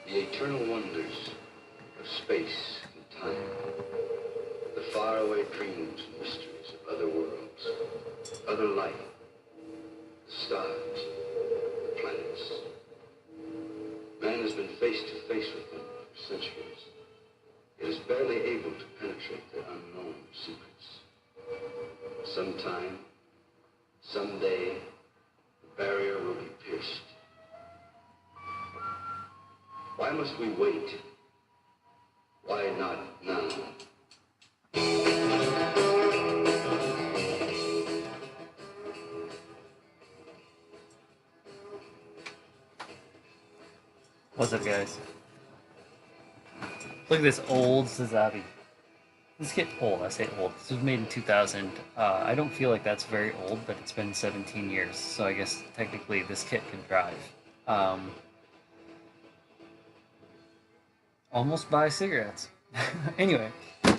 The eternal wonders of space and time, the faraway dreams and mysteries of other worlds, other light, the stars, the planets. Man has been face to face with them for centuries. It is barely able to penetrate their unknown secrets. Sometime, someday, the barrier will be pierced. Why must we wait? Why not now? What's up, guys? Look at this old Sazabi. This kit old, I say old. This was made in 2000. I don't feel like that's very old, but it's been 17 years, so I guess technically this kit can drive. Almost buy cigarettes. Anyway,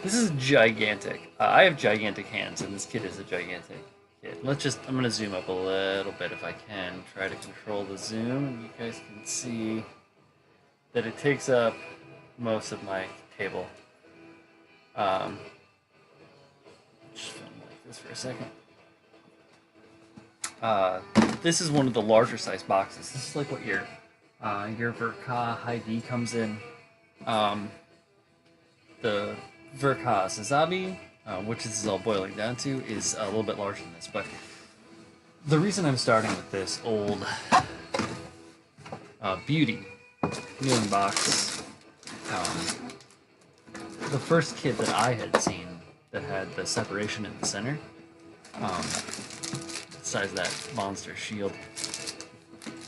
this is gigantic. I have gigantic hands, and this kit is a gigantic kit. I'm gonna zoom up a little bit if I can. Try to control the zoom, and you guys can see that it takes up most of my table. Just film like this for a second. This is one of the larger size boxes. This is like what your ver.Ka high D comes in. The ver.Ka Sazabi, which this is all boiling down to, is a little bit larger than this. But the reason I'm starting with this old beauty, new in box, the first kit that I had seen that had the separation in the center, the size of that monster shield.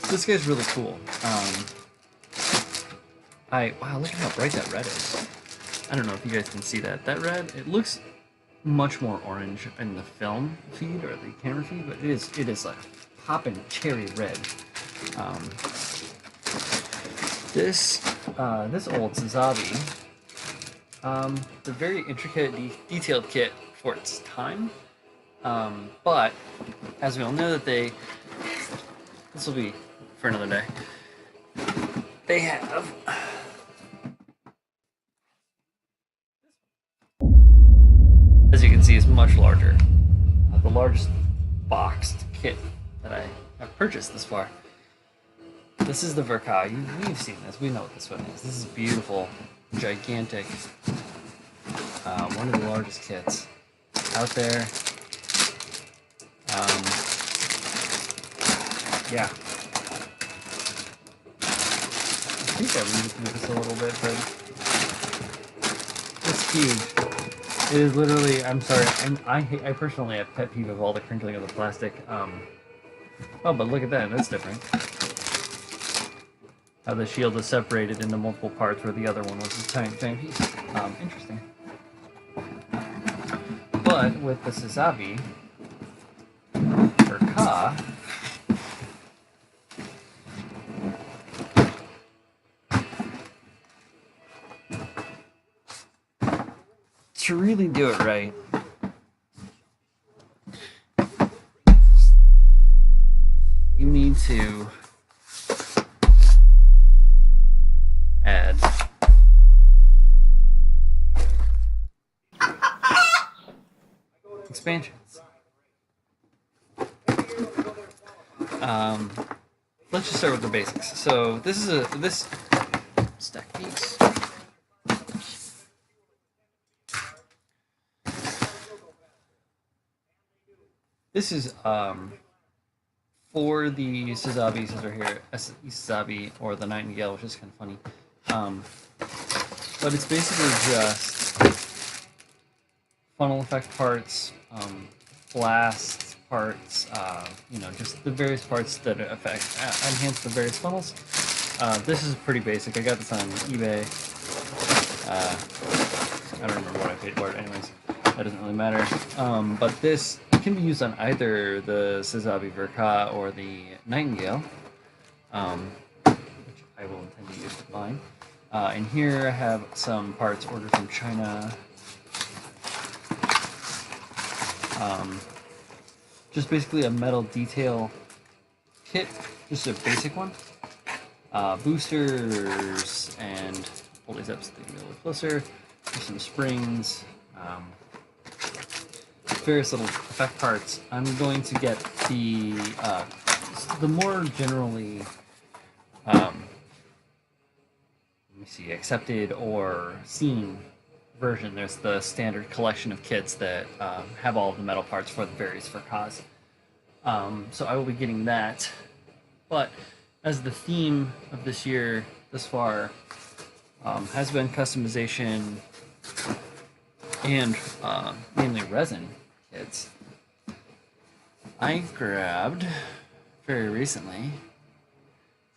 This guy's really cool. Wow, look at how bright that red is. I don't know if you guys can see that. That red, it looks much more orange in the film feed or the camera feed, but it is like popping cherry red. This old Sazabi, the very intricate, detailed kit for its time. But as we all know that this will be for another day. They have as you can see, is much larger. The largest boxed kit that I have purchased this far. This is the Verka. We've seen this. We know what this one is. This is beautiful, gigantic. One of the largest kits out there. Yeah. I think I removed this a little bit, but it's huge. It is literally, I'm sorry, I personally have pet peeve of all the crinkling of the plastic. Oh, but look at that, that's different. How the shield is separated into multiple parts where the other one was a tiny piece. Interesting. But with the Sazabi, ver.Ka, to really do it right, you need to add expansions. Let's just start with the basics. So this is this stack piece. This is for the Sazabis that are here, Sazabi or the Nightingale, which is kind of funny. But it's basically just funnel effect parts, blast parts, just the various parts that enhance the various funnels. This is pretty basic. I got this on eBay. I don't remember what I paid for it. Anyways, that doesn't really matter. But this can be used on either the Sazabi ver.Ka or the Nightingale, which I will intend to use with mine. And here I have some parts ordered from China. Just basically a metal detail kit, just a basic one. boosters, and pull these up so they can go a little closer. There's some springs, various little effect parts. I'm going to get the more generally, let me see, accepted or seen version. There's the standard collection of kits that have all of the metal parts for the various Verkas. So I will be getting that. But as the theme of this year thus far has been customization and mainly resin kits, I grabbed very recently.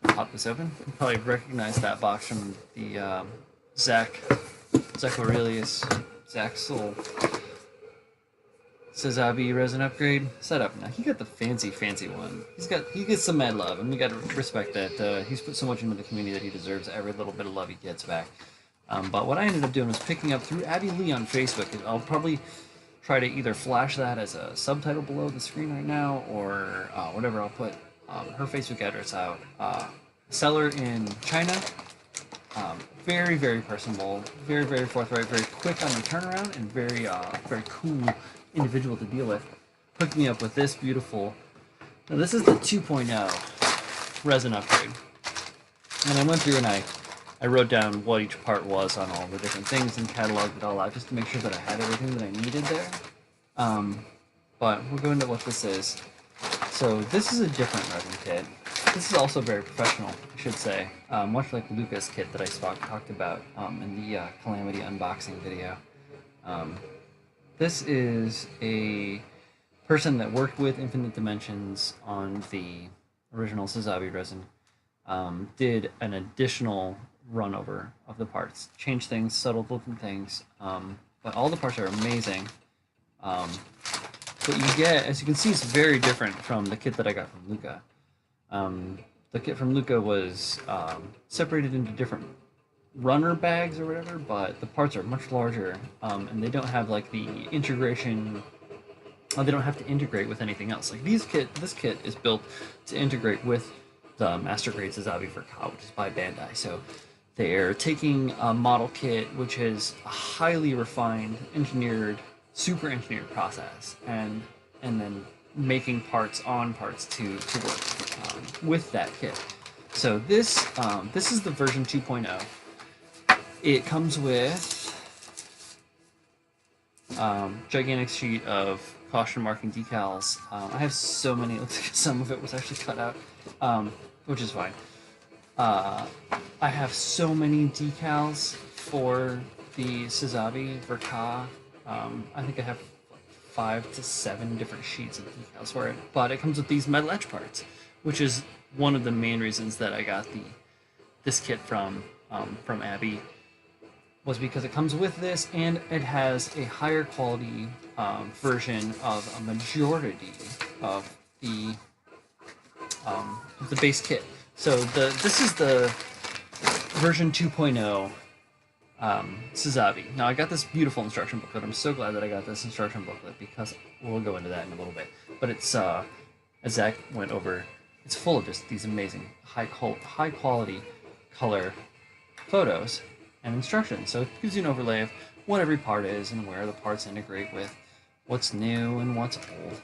Pop this open. You probably recognize that box from the Zach Aurelius Zaxel Sazabi resin upgrade setup. Now he got the fancy one. He gets some mad love, and we got to respect that. He's put so much into the community that he deserves every little bit of love he gets back. But what I ended up doing was picking up through Abby Lee on Facebook. I'll probably try to either flash that as a subtitle below the screen right now, or whatever. I'll put her Facebook address out. Seller in China. Very, very personable, very, very forthright, very quick on the turnaround, and very, very cool individual to deal with. Hooked me up with this beautiful. Now this is the 2.0 resin upgrade, and I went through and I wrote down what each part was on all the different things and cataloged it all out just to make sure that I had everything that I needed there. But we'll go into what this is. So this is a different resin kit. This is also very professional, I should say, much like Luca's kit that I talked about in the Calamity unboxing video. This is a person that worked with Infinite Dimensions on the original Sazabi resin, did an additional run over of the parts, changed things, subtle different things, but all the parts are amazing. What you get, as you can see, is very different from the kit that I got from Luca. The kit from Luca was separated into different runner bags or whatever, but the parts are much larger, and they don't have like the integration. They don't have to integrate with anything else. Like this kit is built to integrate with the Master Grade Sazabi ver.Ka, which is by Bandai. So they're taking a model kit which is a highly refined, engineered, super engineered process, and then making parts to work with that kit. So this is the version 2.0. It comes with gigantic sheet of caution marking decals. I have so many. Some of it was actually cut out, which is fine. I have so many decals for the Sazabi ver.Ka. I think I have 5 to 7 different sheets of decals for it, but it comes with these metal etch parts, which is one of the main reasons that I got this kit from Abby, was because it comes with this, and it has a higher quality version of a majority of the base kit. So this is the version 2.0 Sazabi. Now I got this beautiful instruction booklet. I'm so glad that I got this instruction booklet because we'll go into that in a little bit. But it's as Zach went over, it's full of just these amazing high quality color photos and instructions. So it gives you an overlay of what every part is and where the parts integrate with what's new and what's old.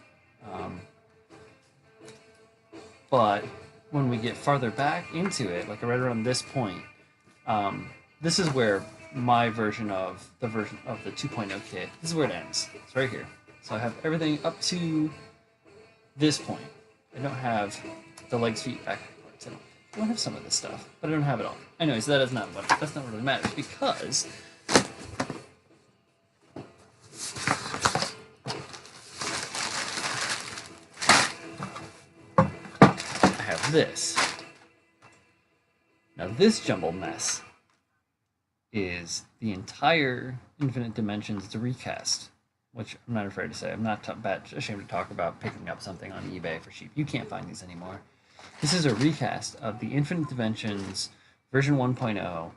But when we get farther back into it, like right around this point, this is where my version of the 2.0 kit, this is where it ends. It's right here. So I have everything up to this point. I don't have the legs, feet, back parts. I don't have some of this stuff, but I don't have it all. Anyways, that's not what really matters, because I have this. Now this jumbled mess is the entire Infinite Dimensions, the Recast, which I'm not afraid to say. I'm not ashamed to talk about picking up something on eBay for cheap. You can't find these anymore. This is a recast of the Infinite Dimensions version 1.0,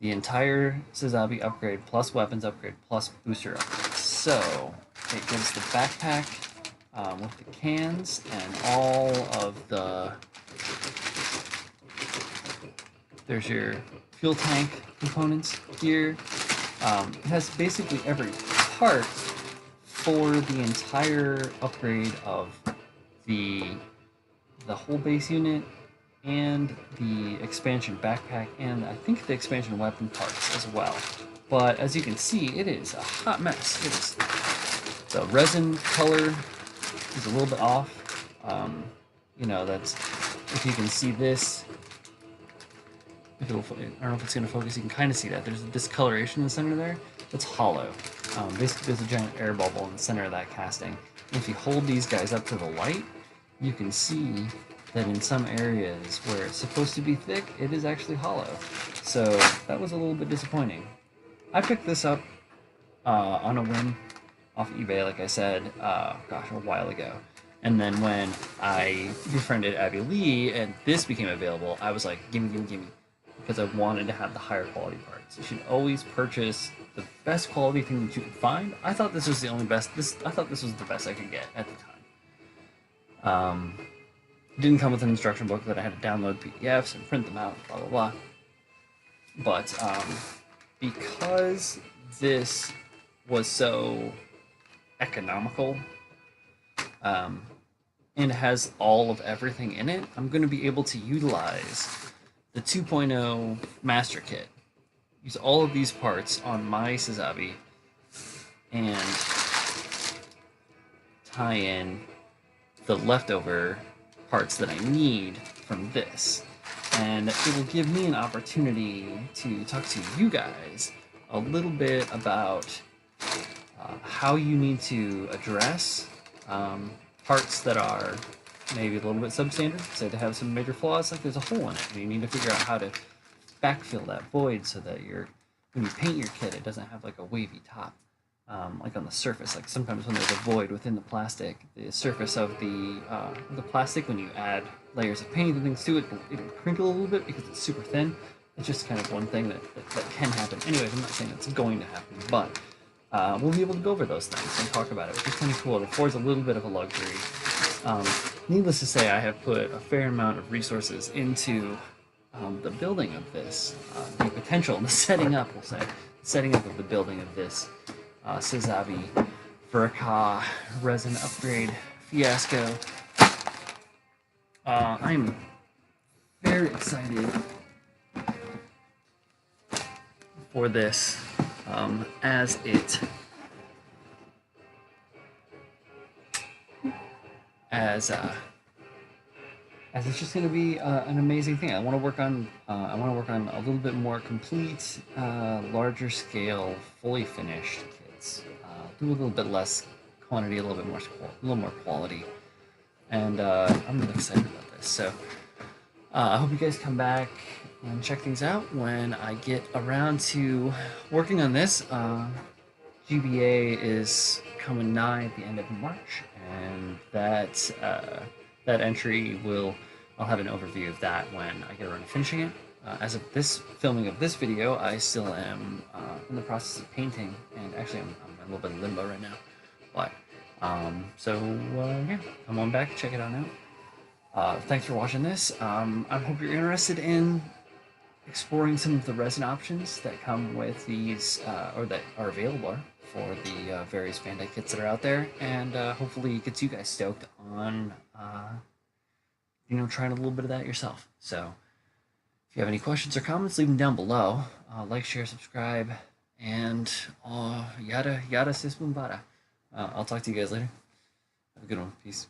the entire Sazabi upgrade, plus weapons upgrade, plus booster upgrade. So it gives the backpack with the cans and all of the There's your fuel tank components here. It has basically every part for the entire upgrade of the whole base unit and the expansion backpack, and I think the expansion weapon parts as well. But as you can see, it is a hot mess. It is, the resin color is a little bit off. You know, that's, if you can see this, if it'll, I don't know if it's going to focus, you can kind of see that. There's a discoloration in the center there. It's hollow. Basically, there's a giant air bubble in the center of that casting. And if you hold these guys up to the light, you can see that in some areas where it's supposed to be thick, it is actually hollow. So that was a little bit disappointing. I picked this up on a whim off eBay, like I said, gosh, a while ago. And then when I befriended Abby Lee and this became available, I was like, gimme, gimme, gimme. Because I wanted to have the higher quality parts. You should always purchase the best quality thing that you could find. I thought this was the only best, I thought this was the best I could get at the time. Didn't come with an instruction book that I had to download PDFs and print them out, blah, blah, blah. But because this was so economical, and has all of everything in it, I'm going to be able to utilize the 2.0 Master Kit. Use all of these parts on my Sazabi and tie in the leftover parts that I need from this. And it will give me an opportunity to talk to you guys a little bit about how you need to address parts that are maybe a little bit substandard, say they have some major flaws, like there's a hole in it, and you need to figure out how to backfill that void so that when you paint your kit, it doesn't have like a wavy top, like on the surface. Like sometimes when there's a void within the plastic, the surface of the plastic, when you add layers of paint and things to it, it'll crinkle a little bit because it's super thin. It's just kind of one thing that can happen. Anyways, I'm not saying it's going to happen, but we'll be able to go over those things and talk about it, which is kind of cool. It affords a little bit of a luxury. Needless to say, I have put a fair amount of resources into the building of this, the potential, the setting up, we'll say, setting up of the building of this Sazabi Verka resin upgrade fiasco. I'm very excited for this, as it's just going to be an amazing thing. I want to work on a little bit more complete, larger scale, fully finished kits. Do a little bit less quantity, a little more quality, and I'm really excited about this. So I hope you guys come back and check things out when I get around to working on this. GBA is coming nigh at the end of March, and that entry I'll have an overview of that when I get around to finishing it. As of this filming of this video, I still am in the process of painting, and actually I'm a little bit in limbo right now. But yeah, come on back, check it on out. Thanks for watching this. I hope you're interested in exploring some of the resin options that come with these, or that are available for the various Bandai kits that are out there, and hopefully it gets you guys stoked on trying a little bit of that yourself. So if you have any questions or comments, leave them down below. Like, share, subscribe, and yada yada sis boom bada. I'll talk to you guys later. Have a good one. Peace.